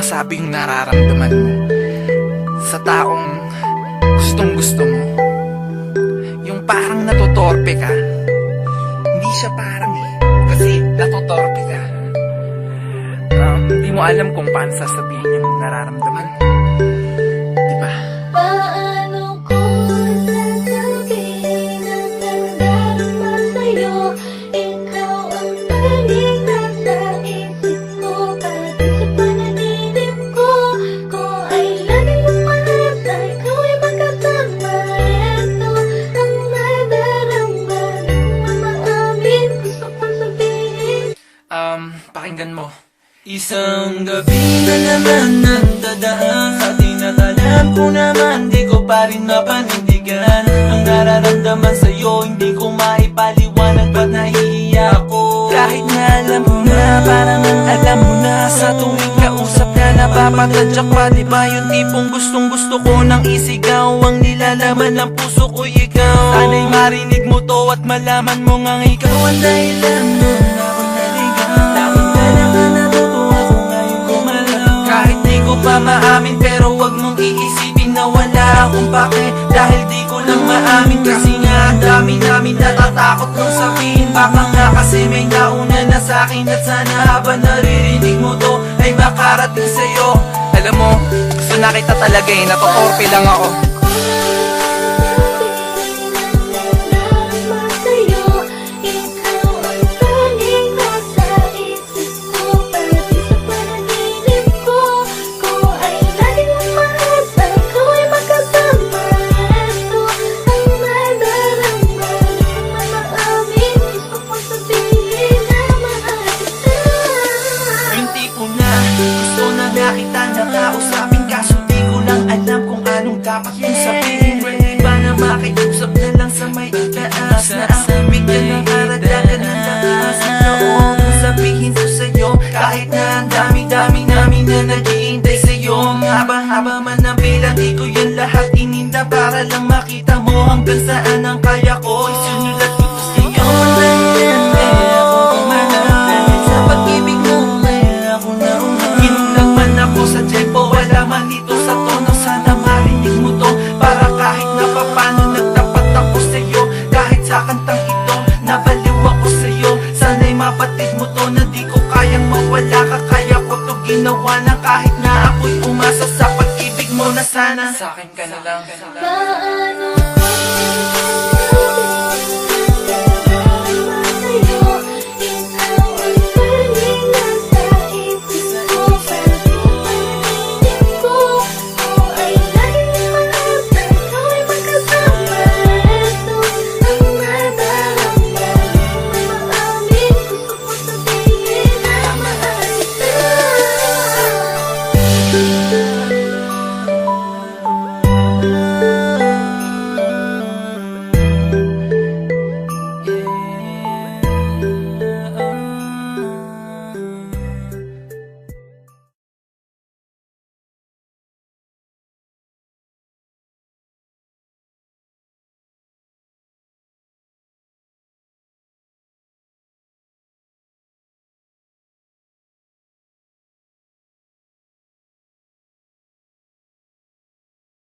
masabi yung nararamdaman mo sa taong gustong gusto mo. Yung parang natutorpe ka. Hindi siya parang kasi natutorpe ka. Hindi mo alam kung paano sasabihin yung nararamdaman mo. Diba? Paano ko sasabihin ang nagdarama sa'yo? Ikaw ang tanging nasa isip ko, pati sa panaginip ko. Kung ay lagi mong mahal, ikaw ay magkasama. Ito ang nadarama ng mamaamin, gusto kong sabihin. Pakinggan mo. Isang gabi na naman ang dadaan sa tinatalam ko naman, di ko pa rin mapanindigan ang nararamdaman sa'yo. Hindi ko maipaliwanag ba't nahihiya ako. Kahit na alam mo na, parang ang alam mo na, sa tuwing kausap ka napapatadyak pa. Di ba yung tipong gustong gusto ko nang isigaw ang nilalaman ng puso ko'y ikaw. Sana'y marinig mo to at malaman mo ngang ikaw ang dahilan mo na ako'y naligaw. Lagi ka naman natutuwa ko ngayon gumalaw. Kahit di ko pa maamin, pero wag mong iisipin na wala akong pake. Dahil di ko lang maamin, kasi nga ang dami namin natatakot nung sabihin. Baka nga kasi may nauna na sa'kin, at sana habang naririnig mo to ay makarating sa'yo. Alam mo, gusto na kita talaga eh. Natutorpe lang ako. Yung tipo na gusto na nakita na kausapin, kaso di ko lang alam kung anong dapat kong sabihin. Pwede ba na makiusap na lang sa may itaas, na ang bigyan ng karagdagan ng lakas. Ikaw ang sabihin ko sa'yo, kahit na ang dami-dami namin na naghihintay sa'yo. Ang haba-haba man ang pila, di ko yan lahat ininda para lang makita mo hanggang saan ang kaya ko. Isinulat ko to sa'yo. Sa tempo, wala man dito sa tono. Sana marinig mo to, para kahit na papano nagtapat ako sa'yo. Kahit sa kantang ito, nabaliw ako sa'yo. Sana'y mapatid mo to na di ko kayang mawala ka. Kaya ko to ginawa na kahit na ako'y umasa sa pag-ibig mo na sana Sa akin ka na lang.